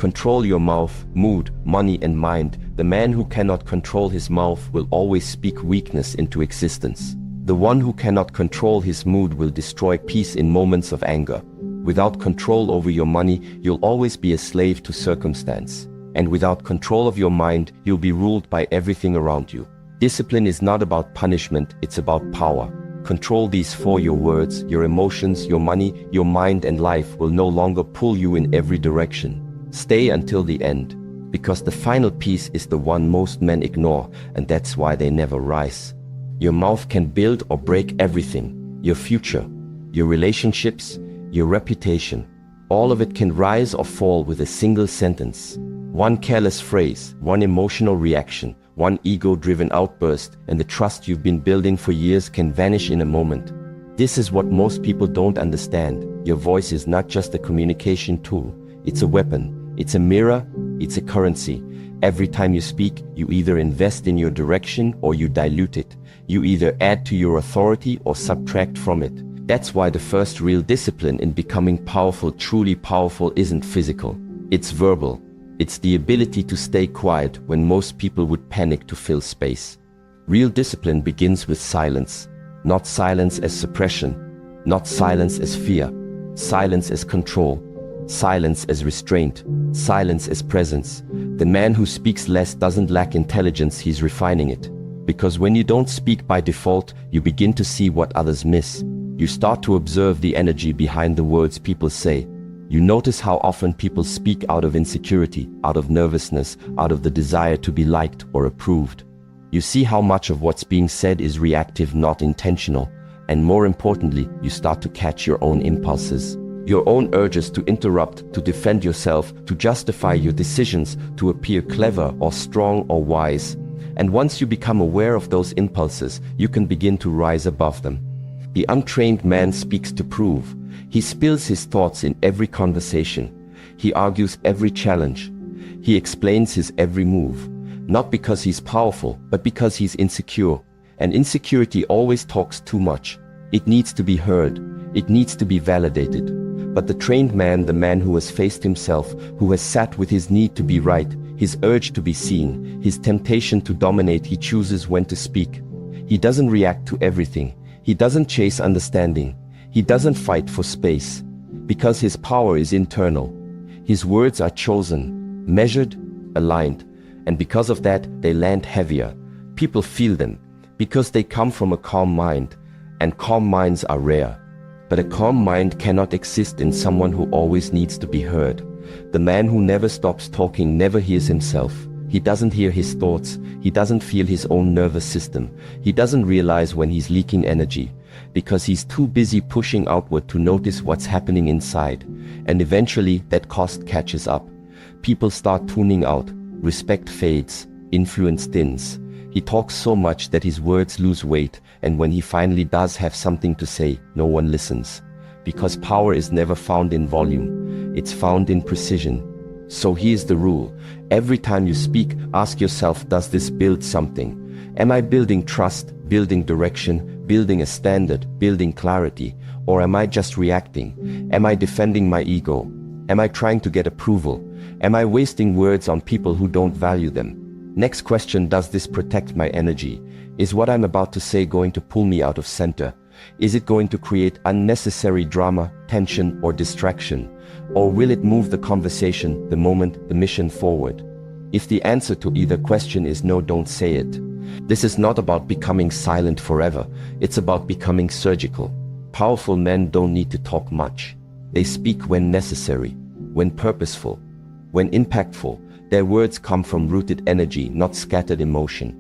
Control your mouth, mood, money and mind. The man who cannot control his mouth will always speak weakness into existence. The one who cannot control his mood will destroy peace in moments of anger. Without control over your money, you'll always be a slave to circumstance. And without control of your mind, you'll be ruled by everything around you. Discipline is not about punishment, it's about power. Control these four: your words, your emotions, your money, your mind, and life will no longer pull you in every direction. Stay until the end, because the final piece is the one most men ignore, and that's why they never rise. Your mouth can build or break everything. Your future, your relationships, your reputation. All of it can rise or fall with a single sentence. One careless phrase, one emotional reaction, one ego-driven outburst, and the trust you've been building for years can vanish in a moment. This is what most people don't understand. Your voice is not just a communication tool. It's a weapon. It's a mirror. It's a currency. Every time you speak, you either invest in your direction or you dilute it. You either add to your authority or subtract from it. That's why the first real discipline in becoming powerful, truly powerful, isn't physical. It's verbal. It's the ability to stay quiet when most people would panic to fill space. Real discipline begins with silence. Not silence as suppression. Not silence as fear. Silence as control. Silence as restraint. Silence as presence. The man who speaks less doesn't lack intelligence, he's refining it. Because when you don't speak by default, you begin to see what others miss. You start to observe the energy behind the words people say. You notice how often people speak out of insecurity, out of nervousness, out of the desire to be liked or approved. You see how much of what's being said is reactive, not intentional. And more importantly, you start to catch your own impulses. Your own urges to interrupt, to defend yourself, to justify your decisions, to appear clever or strong or wise. And once you become aware of those impulses, you can begin to rise above them. The untrained man speaks to prove. He spills his thoughts in every conversation. He argues every challenge. He explains his every move. Not because he's powerful, but because he's insecure. And insecurity always talks too much. It needs to be heard. It needs to be validated. But the trained man, the man who has faced himself, who has sat with his need to be right, his urge to be seen, his temptation to dominate, he chooses when to speak. He doesn't react to everything. He doesn't chase understanding. He doesn't fight for space. Because his power is internal. His words are chosen, measured, aligned. And because of that, they land heavier. People feel them. Because they come from a calm mind. And calm minds are rare. But a calm mind cannot exist in someone who always needs to be heard. The man who never stops talking never hears himself. He doesn't hear his thoughts. He doesn't feel his own nervous system. He doesn't realize when he's leaking energy, because he's too busy pushing outward to notice what's happening inside. And eventually that cost catches up. People start tuning out. Respect fades. Influence thins. He talks so much that his words lose weight, and when he finally does have something to say, no one listens. Because power is never found in volume. It's found in precision. So here's the rule. Every time you speak, ask yourself, does this build something? Am I building trust, building direction, building a standard, building clarity? Or am I just reacting? Am I defending my ego? Am I trying to get approval? Am I wasting words on people who don't value them? Next question, does this protect my energy? Is what I'm about to say going to pull me out of center? Is it going to create unnecessary drama, tension, or distraction? Or will it move the conversation, the moment, the mission forward? If the answer to either question is no, don't say it. This is not about becoming silent forever. It's about becoming surgical. Powerful men don't need to talk much. They speak when necessary, when purposeful, when impactful. Their words come from rooted energy, not scattered emotion.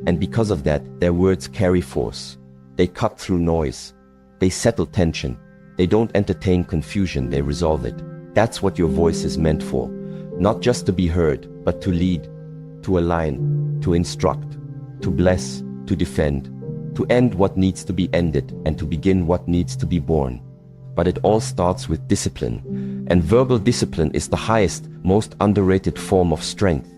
And because of that, their words carry force. They cut through noise. They settle tension. They don't entertain confusion, they resolve it. That's what your voice is meant for. Not just to be heard, but to lead, to align, to instruct, to bless, to defend, to end what needs to be ended, and to begin what needs to be born. But it all starts with discipline. And verbal discipline is the highest, most underrated form of strength.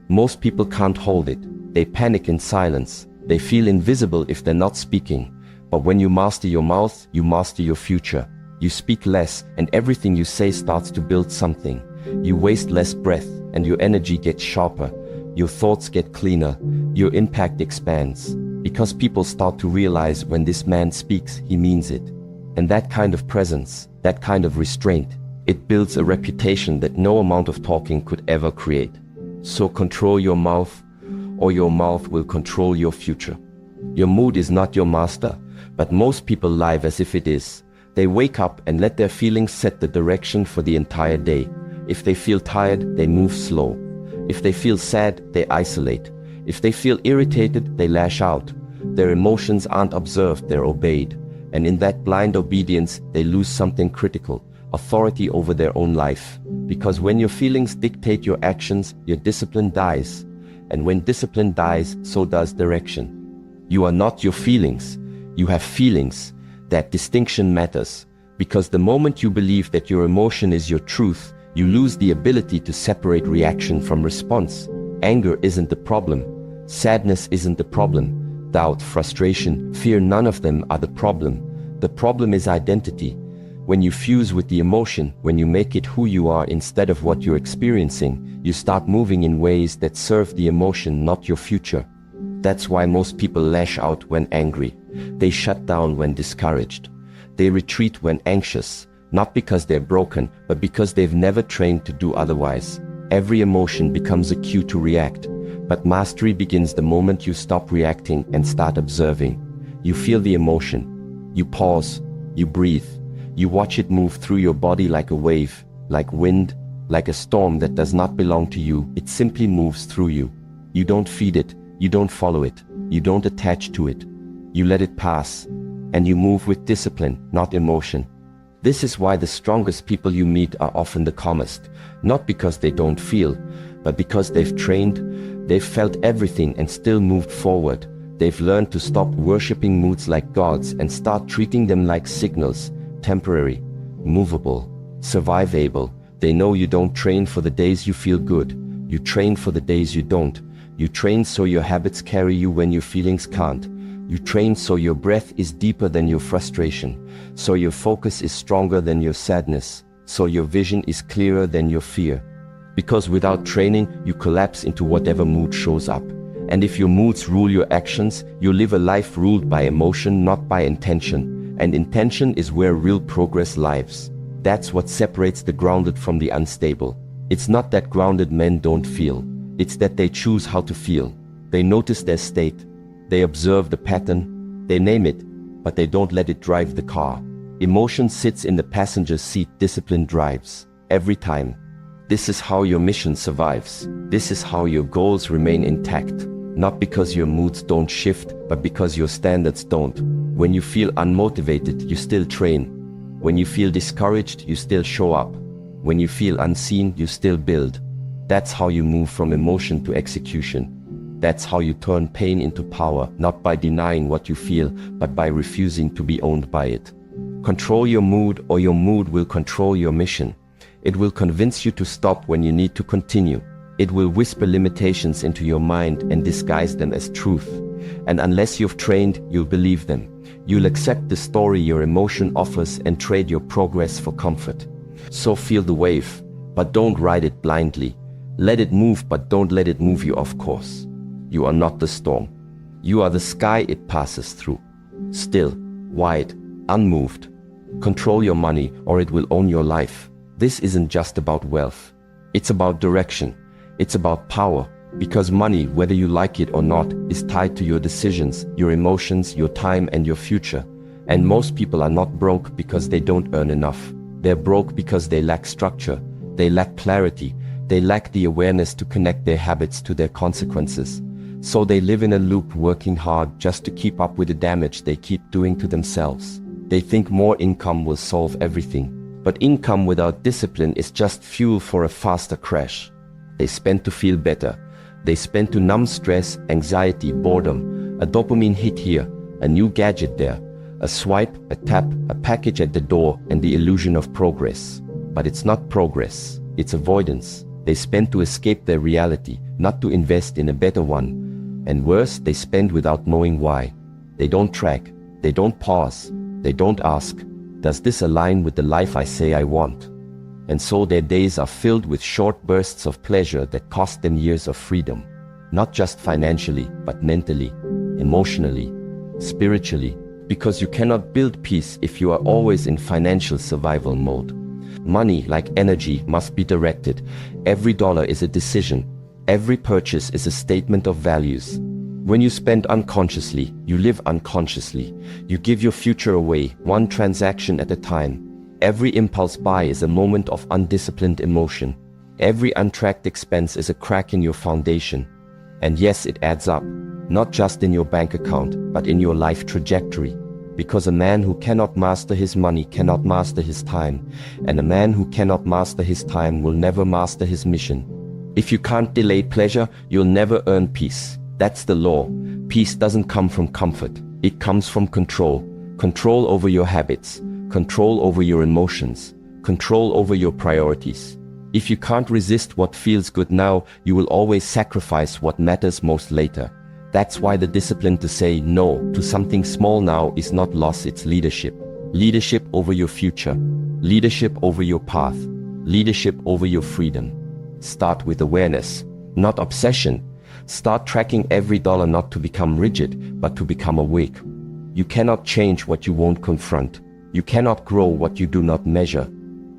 Most people can't hold it. They panic in silence. They feel invisible if they're not speaking. But when you master your mouth, you master your future. You speak less, and everything you say starts to build something. You waste less breath, and your energy gets sharper. Your thoughts get cleaner. Your impact expands. Because people start to realize when this man speaks, he means it. And that kind of presence, that kind of restraint, it builds a reputation that no amount of talking could ever create. So control your mouth, or your mouth will control your future. Your mood is not your master, but most people live as if it is. They wake up and let their feelings set the direction for the entire day. If they feel tired, they move slow. If they feel sad, they isolate. If they feel irritated, they lash out. Their emotions aren't observed, they're obeyed. And in that blind obedience, they lose something critical, authority over their own life. Because when your feelings dictate your actions, your discipline dies. And when discipline dies, so does direction. You are not your feelings. You have feelings. That distinction matters. Because the moment you believe that your emotion is your truth, you lose the ability to separate reaction from response. Anger isn't the problem. Sadness isn't the problem. Doubt, frustration, fear, none of them are the problem. The problem is identity. When you fuse with the emotion, when you make it who you are instead of what you're experiencing, you start moving in ways that serve the emotion, not your future. That's why most people lash out when angry. They shut down when discouraged. They retreat when anxious, not because they're broken, but because they've never trained to do otherwise. Every emotion becomes a cue to react, but mastery begins the moment you stop reacting and start observing. You feel the emotion. You pause. You breathe. You watch it move through your body like a wave, like wind, like a storm that does not belong to you. It simply moves through you. You don't feed it. You don't follow it. You don't attach to it. You let it pass. And you move with discipline, not emotion. This is why the strongest people you meet are often the calmest. Not because they don't feel, but because they've trained, they've felt everything and still moved forward. They've learned to stop worshipping moods like gods and start treating them like signals. Temporary, movable, survivable. They know you don't train for the days you feel good. You train for the days you don't. You train so your habits carry you when your feelings can't. You train so your breath is deeper than your frustration, so your focus is stronger than your sadness, so your vision is clearer than your fear. Because without training, you collapse into whatever mood shows up. And if your moods rule your actions, you live a life ruled by emotion, not by intention. And intention is where real progress lives. That's what separates the grounded from the unstable. It's not that grounded men don't feel. It's that they choose how to feel. They notice their state. They observe the pattern. They name it, but they don't let it drive the car. Emotion sits in the passenger seat. Discipline drives. Every time. This is how your mission survives. This is how your goals remain intact. Not because your moods don't shift, but because your standards don't. When you feel unmotivated, you still train. When you feel discouraged, you still show up. When you feel unseen, you still build. That's how you move from emotion to execution. That's how you turn pain into power, not by denying what you feel, but by refusing to be owned by it. Control your mood, or your mood will control your mission. It will convince you to stop when you need to continue. It will whisper limitations into your mind and disguise them as truth. And unless you've trained, you'll believe them. You'll accept the story your emotion offers and trade your progress for comfort. So feel the wave, but don't ride it blindly. Let it move, but don't let it move you off course. You are not the storm. You are the sky it passes through. Still, wide, unmoved. Control your money, or it will own your life. This isn't just about wealth. It's about direction. It's about power, because money, whether you like it or not, is tied to your decisions, your emotions, your time, and your future. And most people are not broke because they don't earn enough. They're broke because they lack structure. They lack clarity. They lack the awareness to connect their habits to their consequences. So they live in a loop, working hard just to keep up with the damage they keep doing to themselves. They think more income will solve everything. But income without discipline is just fuel for a faster crash. They spend to feel better. They spend to numb stress, anxiety, boredom. A dopamine hit here, a new gadget there. A swipe, a tap, a package at the door, and the illusion of progress. But it's not progress, it's avoidance. They spend to escape their reality, not to invest in a better one. And worse, they spend without knowing why. They don't track, they don't pause, they don't ask, does this align with the life I say I want? and so their days are filled with short bursts of pleasure that cost them years of freedom. Not just financially, but mentally, emotionally, spiritually, because you cannot build peace if you are always in financial survival mode. Money, like energy, must be directed. Every dollar is a decision. Every purchase is a statement of values. When you spend unconsciously, you live unconsciously. You give your future away, one transaction at a time. Every impulse buy is a moment of undisciplined emotion. Every untracked expense is a crack in your foundation. And yes, it adds up, not just in your bank account, but in your life trajectory. Because a man who cannot master his money cannot master his time, and a man who cannot master his time will never master his mission. If you can't delay pleasure, you'll never earn peace. That's the law. Peace doesn't come from comfort. It comes from control. Control over your habits, control over your emotions, control over your priorities. If you can't resist what feels good now, you will always sacrifice what matters most later. That's why the discipline to say no to something small now is not loss, it's leadership. Leadership over your future. Leadership over your path. Leadership over your freedom. Start with awareness, not obsession. Start tracking every dollar, not to become rigid, but to become awake. You cannot change what you won't confront. You cannot grow what you do not measure.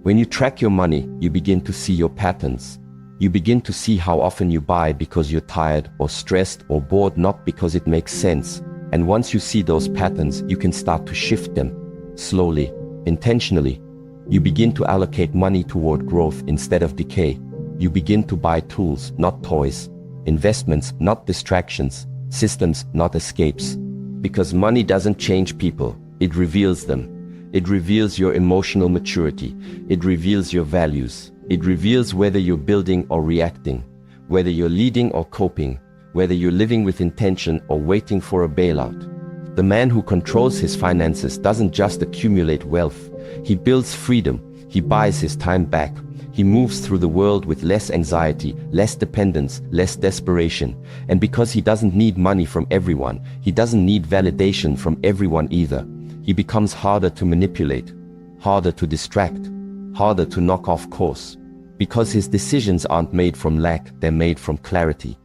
When you track your money, you begin to see your patterns. You begin to see how often you buy because you're tired or stressed or bored, not because it makes sense. And once you see those patterns, you can start to shift them. Slowly, intentionally. You begin to allocate money toward growth instead of decay. You begin to buy tools, not toys. Investments, not distractions. Systems, not escapes. Because money doesn't change people, it reveals them. It reveals your emotional maturity. It reveals your values. It reveals whether you're building or reacting, whether you're leading or coping, whether you're living with intention or waiting for a bailout. The man who controls his finances doesn't just accumulate wealth. He builds freedom. He buys his time back. He moves through the world with less anxiety, less dependence, less desperation. And because he doesn't need money from everyone, he doesn't need validation from everyone either. He becomes harder to manipulate, harder to distract, harder to knock off course. Because his decisions aren't made from lack, they're made from clarity.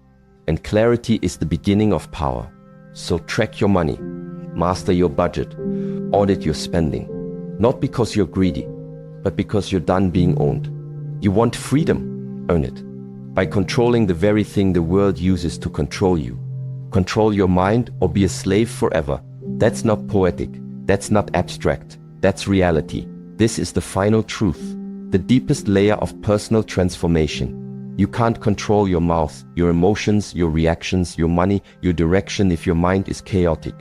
And clarity is the beginning of power. So track your money, master your budget, audit your spending. Not because you're greedy, but because you're done being owned. You want freedom, earn it. By controlling the very thing the world uses to control you. Control your mind or be a slave forever. That's not poetic. That's not abstract. That's reality. This is the final truth, the deepest layer of personal transformation. You can't control your mouth, your emotions, your reactions, your money, your direction if your mind is chaotic.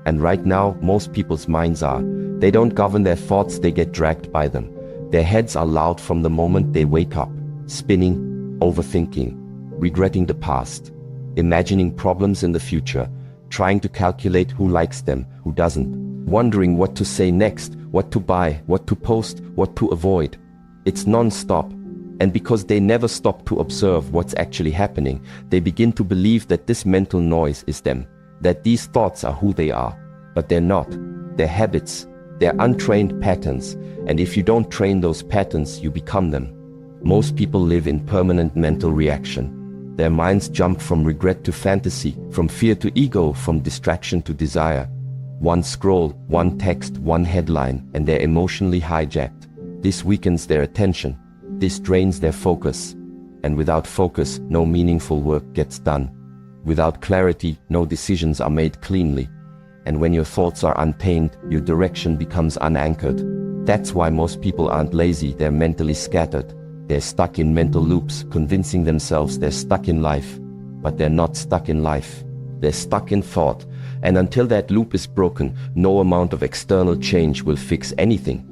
And right now, most people's minds are. They don't govern their thoughts, they get dragged by them. Their heads are loud from the moment they wake up, spinning, overthinking, regretting the past, imagining problems in the future, trying to calculate who likes them, who doesn't. Wondering what to say next, what to buy, what to post, what to avoid. It's non-stop. And because they never stop to observe what's actually happening, they begin to believe that this mental noise is them, that these thoughts are who they are. But they're not. They're habits. They're untrained patterns. And if you don't train those patterns, you become them. Most people live in permanent mental reaction. Their minds jump from regret to fantasy, from fear to ego, from distraction to desire. One scroll, one text, one headline, and they're emotionally hijacked. This weakens their attention. This drains their focus. And without focus, no meaningful work gets done. Without clarity, no decisions are made cleanly. And when your thoughts are untamed, your direction becomes unanchored. That's why most people aren't lazy, they're mentally scattered. They're stuck in mental loops, convincing themselves they're stuck in life. But they're not stuck in life. They're stuck in thought. And until that loop is broken, no amount of external change will fix anything.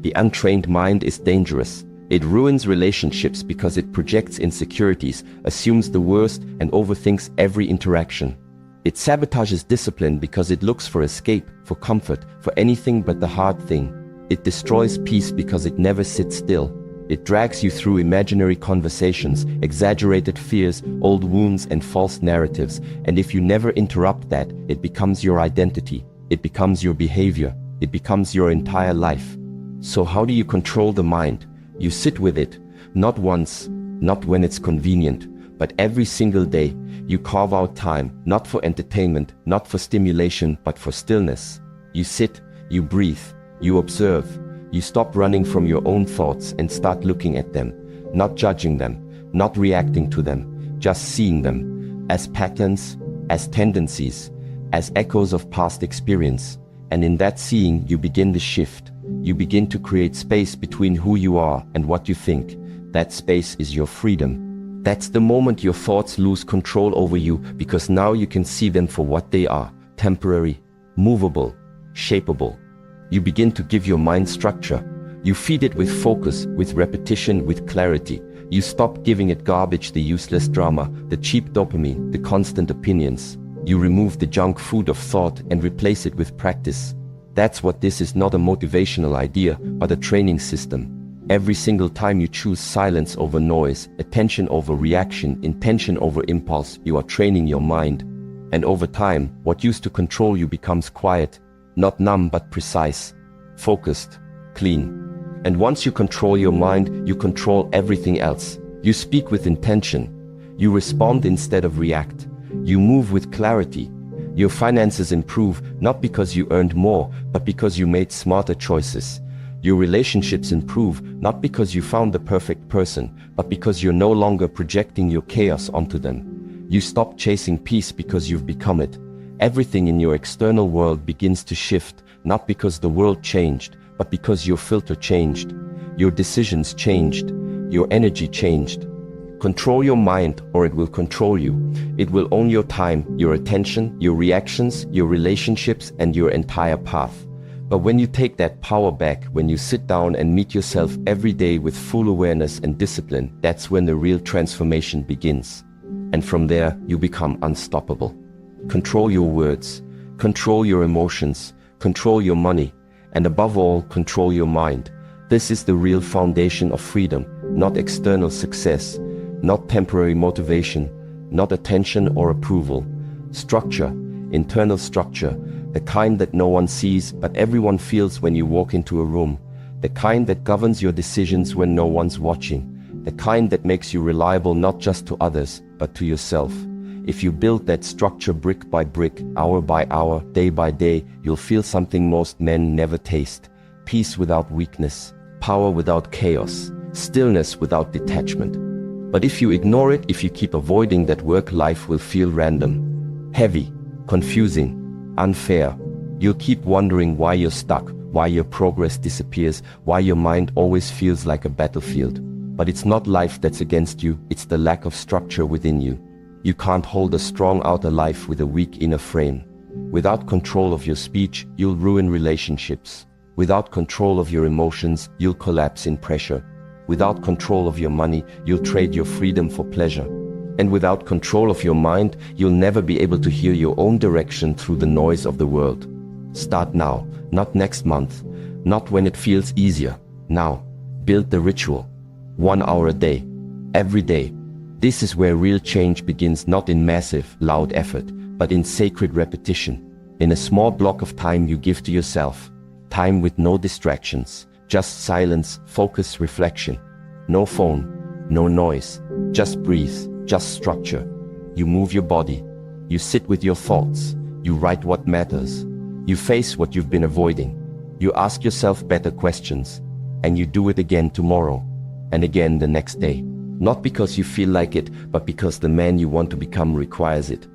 The untrained mind is dangerous. It ruins relationships because it projects insecurities, assumes the worst, and overthinks every interaction. It sabotages discipline because it looks for escape, for comfort, for anything but the hard thing. It destroys peace because it never sits still. It drags you through imaginary conversations, exaggerated fears, old wounds, and false narratives. And if you never interrupt that, it becomes your identity. It becomes your behavior. It becomes your entire life. So how do you control the mind? You sit with it, not once, not when it's convenient, but every single day. You carve out time, not for entertainment, not for stimulation, but for stillness. You sit, you breathe, you observe. You stop running from your own thoughts and start looking at them, not judging them, not reacting to them, just seeing them as patterns, as tendencies, as echoes of past experience. And in that seeing, you begin the shift. You begin to create space between who you are and what you think. That space is your freedom. That's the moment your thoughts lose control over you, because now you can see them for what they are: temporary, movable, shapeable. You begin to give your mind structure. You feed it with focus, with repetition, with clarity. You stop giving it garbage, the useless drama, the cheap dopamine, the constant opinions. You remove the junk food of thought and replace it with practice. That's what this is: not a motivational idea, but a training system. Every single time you choose silence over noise, attention over reaction, intention over impulse, you are training your mind. And over time, what used to control you becomes quiet, not numb but precise, focused, clean. And once you control your mind, you control everything else. You speak with intention. You respond instead of react. You move with clarity. Your finances improve, not because you earned more, but because you made smarter choices. Your relationships improve, not because you found the perfect person, but because you're no longer projecting your chaos onto them. You stop chasing peace because you've become it. Everything in your external world begins to shift, not because the world changed, but because your filter changed. Your decisions changed. Your energy changed. Control your mind, or it will control you. It will own your time, your attention, your reactions, your relationships, and your entire path. But when you take that power back, when you sit down and meet yourself every day with full awareness and discipline, that's when the real transformation begins. And from there, you become unstoppable. Control your words, control your emotions, control your money, and above all, control your mind. This is the real foundation of freedom, not external success, not temporary motivation, not attention or approval. Structure, internal structure, the kind that no one sees but everyone feels when you walk into a room, the kind that governs your decisions when no one's watching, the kind that makes you reliable not just to others, but to yourself. If you build that structure brick by brick, hour by hour, day by day, you'll feel something most men never taste: peace without weakness, power without chaos, stillness without detachment. But if you ignore it, if you keep avoiding that work, life will feel random, heavy, confusing, unfair. You'll keep wondering why you're stuck, why your progress disappears, why your mind always feels like a battlefield. But it's not life that's against you, it's the lack of structure within you. You can't hold a strong outer life with a weak inner frame. Without control of your speech, you'll ruin relationships. Without control of your emotions, you'll collapse in pressure. Without control of your money, you'll trade your freedom for pleasure. And without control of your mind, you'll never be able to hear your own direction through the noise of the world. Start now, not next month, not when it feels easier. Now, build the ritual. 1 hour a day, every day. This is where real change begins, not in massive, loud effort, but in sacred repetition. In a small block of time you give to yourself. Time with no distractions, just silence, focus, reflection. No phone, no noise, just breathe. Just structure. You move your body. You sit with your thoughts. You write what matters. You face what you've been avoiding. You ask yourself better questions. And you do it again tomorrow. And again the next day. Not because you feel like it, but because the man you want to become requires it.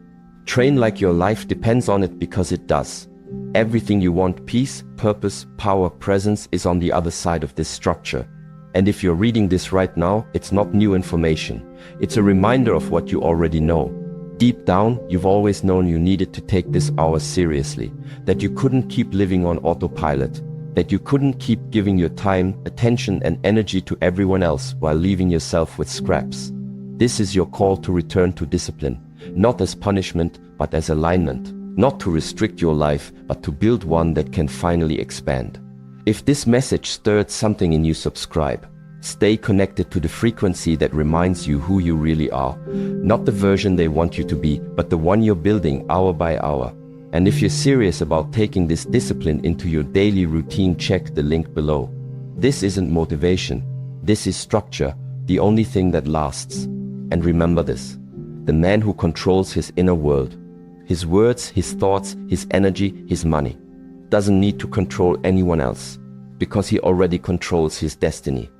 Train like your life depends on it, because it does. Everything you want, peace, purpose, power, presence, is on the other side of this structure. And if you're reading this right now, it's not new information. It's a reminder of what you already know. Deep down, you've always known you needed to take this hour seriously, that you couldn't keep living on autopilot, that you couldn't keep giving your time, attention, and energy to everyone else while leaving yourself with scraps. This is your call to return to discipline, not as punishment, but as alignment, not to restrict your life, but to build one that can finally expand. If this message stirred something in you, subscribe. Stay connected to the frequency that reminds you who you really are. Not the version they want you to be, but the one you're building hour by hour. And if you're serious about taking this discipline into your daily routine, check the link below. This isn't motivation. This is structure, the only thing that lasts. And remember this: the man who controls his inner world, his words, his thoughts, his energy, his money, doesn't need to control anyone else, because he already controls his destiny.